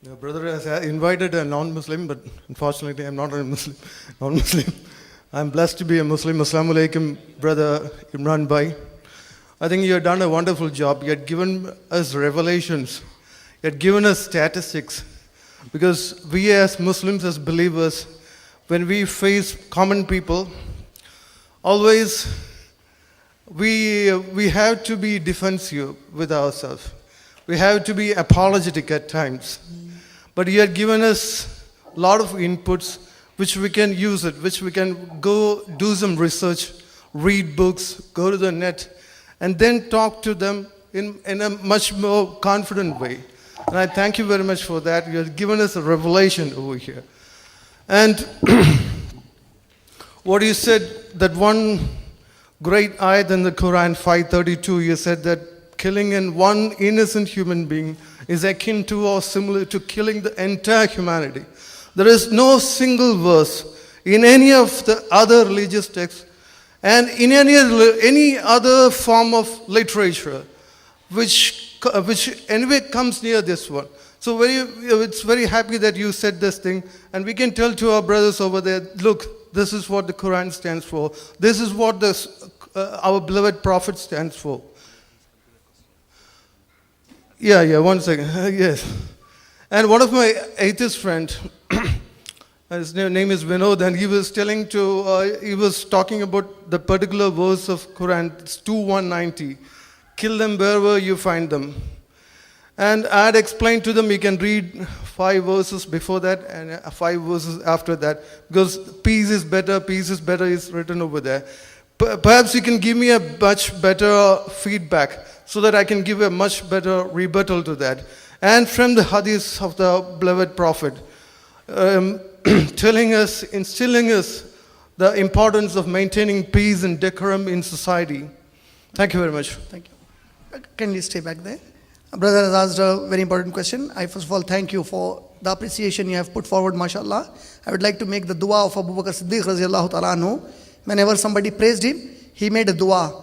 The brother has invited a non-Muslim, but unfortunately I'm not a Muslim, non-Muslim. I'm blessed to be a Muslim. Assalamu alaikum, brother Imran Bhai. I think you have done a wonderful job. You had given us revelations. You had given us statistics. Because we as Muslims, as believers, when we face common people, always we have to be defensive with ourselves. We have to be apologetic at times. But you had given us a lot of inputs which we can use it, which we can go do some research, read books, go to the net, and then talk to them in a much more confident way. And I thank you very much for that. You have given us a revelation over here. And what you said, that one great ayat in the Quraan 5:32, you said that killing one innocent human being is akin to or similar to killing the entire humanity. There is no single verse in any of the other religious texts and in any other form of literature which anyway comes near this one. So it's very happy that you said this thing, and we can tell to our brothers over there, look, this is what the Quran stands for. This is what our beloved Prophet stands for. Yeah, 1 second. Yes. And one of my atheist friends, his name is Vinod, and he was talking about the particular verse of Quran, it's 2:190. Kill them wherever you find them. And I had explained to them, you can read 5 verses before that and 5 verses after that, because peace is better is written over there. Perhaps you can give me a much better feedback so that I can give a much better rebuttal to that. And from the hadith of the beloved Prophet, instilling us the importance of maintaining peace and decorum in society. Thank you very much. Thank you. Can you stay back there? Brother has asked a very important question. I first of all thank you for the appreciation you have put forward, mashallah. I would like to make the dua of Abu Bakr Siddiq radiallahu ta'ala anhu. Whenever somebody praised him, he made a dua.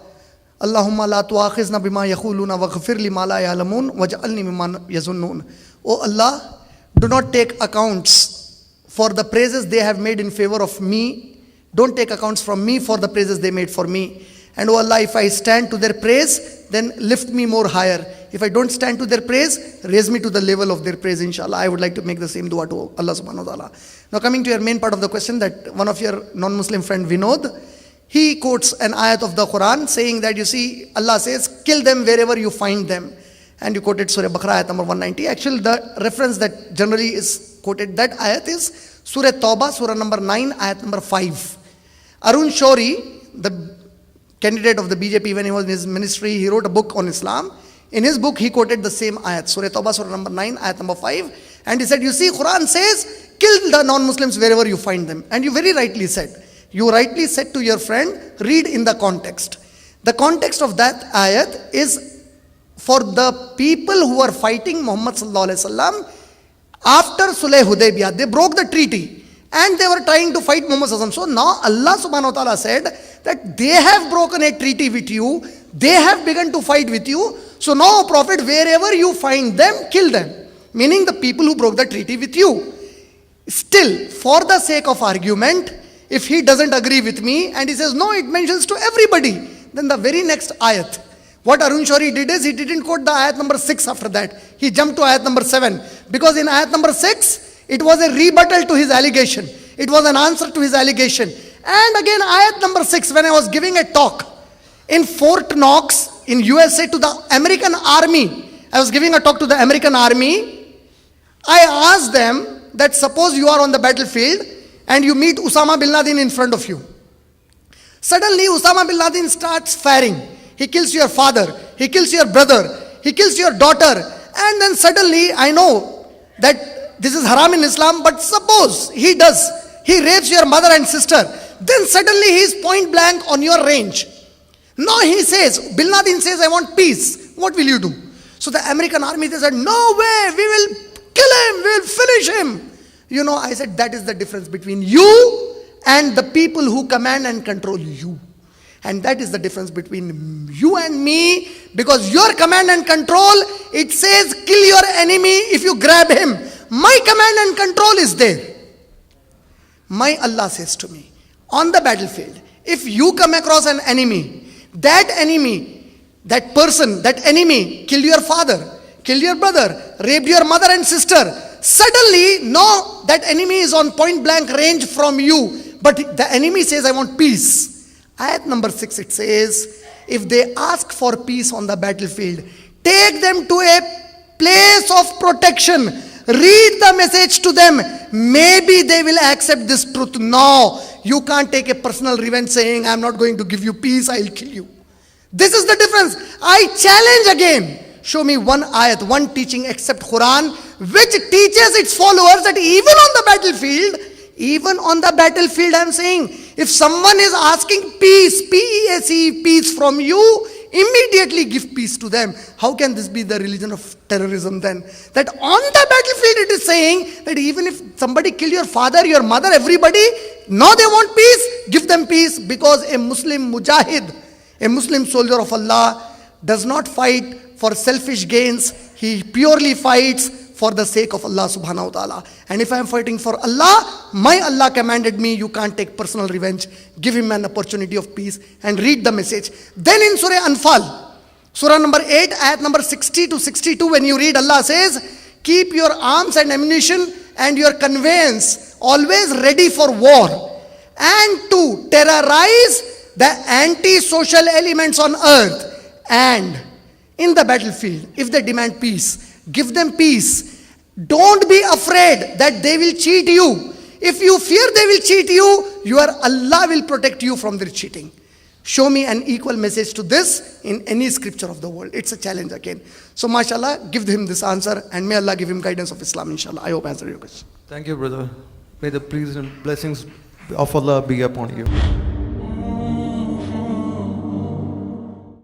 Allahumma la tuakhizna bima yakhuluna waghfir li ma la ya'lamun waj'alni mimman yazunnun. Oh Allah, do not take accounts for the praises they have made in favor of me. Don't take accounts from me for the praises they made for me. And oh Allah, if I stand to their praise, then lift me more higher. If I don't stand to their praise, raise me to the level of their praise, inshallah. I would like to make the same dua to Allah subhanahu wa ta'ala. Now coming to your main part of the question, that one of your non-Muslim friend Vinod, he quotes an ayat of the Quran saying that, you see, Allah says, kill them wherever you find them. And you quoted Surah Baqarah ayat number 190. Actually, the reference that generally is quoted, that ayat is Surah Tawbah, Surah number 9, ayat number 5. Arun Shourie, the candidate of the BJP when he was in his ministry, he wrote a book on Islam. In his book, he quoted the same ayat, Surah Tawbah, Surah number 9, ayat number 5. And he said, you see, Quran says, kill the non-Muslims wherever you find them. And you very rightly said. You rightly said to your friend, read in the context. The context of that ayat is for the people who are fighting Muhammad sallallahu alaihi wasallam after Sulh Hudaybiyah. They broke the treaty and they were trying to fight Muhammad sallallahu alaihi wasallam. So now Allah subhanahu wa ta'ala said that they have broken a treaty with you. They have begun to fight with you. So now, Prophet, wherever you find them, kill them. Meaning the people who broke the treaty with you. Still, for the sake of argument, if he doesn't agree with me and he says, no, it mentions to everybody, then the very next ayat. What Arun Shourie did is, he didn't quote the ayat number 6 after that. He jumped to ayat number 7. Because in ayat number 6, it was a rebuttal to his allegation. It was an answer to his allegation. And again, ayat number 6, when I was giving a talk in Fort Knox in USA to the American Army, I was giving a talk to the American Army. I asked them that suppose you are on the battlefield and you meet Osama bin Laden in front of you. Suddenly Osama bin Laden starts firing. He kills your father, he kills your brother, he kills your daughter. And then suddenly, I know that this is haram in Islam, but suppose he does. He rapes your mother and sister. Then suddenly he is point blank on your range. Now he says, Bin Laden says, I want peace. What will you do? So the American army, they said, no way, we will kill him, we will finish him. You know, I said, that is the difference between you and the people who command and control you. And that is the difference between you and me, because your command and control, it says kill your enemy if you grab him. My command and control is there. My Allah says to me, on the battlefield, if you come across an enemy, that person, that enemy killed your father, killed your brother, raped your mother and sister, suddenly, no, that enemy is on point blank range from you, but the enemy says, I want peace. Ayat number 6, it says, if they ask for peace on the battlefield, take them to a place of protection. Read the message to them. Maybe they will accept this truth. No, you can't take a personal revenge saying, I'm not going to give you peace, I'll kill you. This is the difference. I challenge again. Show me one ayat, one teaching except Quraan, which teaches its followers that even on the battlefield, I'm saying, if someone is asking peace, P-E-A-C, peace from you, immediately give peace to them. How can this be the religion of terrorism then? That on the battlefield it is saying that even if somebody kill your father, your mother, everybody, no, they want peace, give them peace, because a Muslim mujahid, a Muslim soldier of Allah does not fight for selfish gains. He purely fights for the sake of Allah subhanahu wa ta'ala. And if I am fighting for Allah, my Allah commanded me, you can't take personal revenge. Give him an opportunity of peace and read the message. Then in Surah Anfal, Surah number 8, ayat number 60 to 62, when you read, Allah says, keep your arms and ammunition and your conveyance always ready for war, and to terrorize the anti-social elements on earth. And in the battlefield, if they demand peace, give them peace. Don't be afraid that they will cheat you. If you fear they will cheat you, your Allah will protect you from their cheating. Show me an equal message to this in any scripture of the world. It's a challenge again. So mashallah, give him this answer, and may Allah give him guidance of Islam, inshallah. I hope I answered your question. Thank you, brother. May the peace and blessings of Allah be upon you.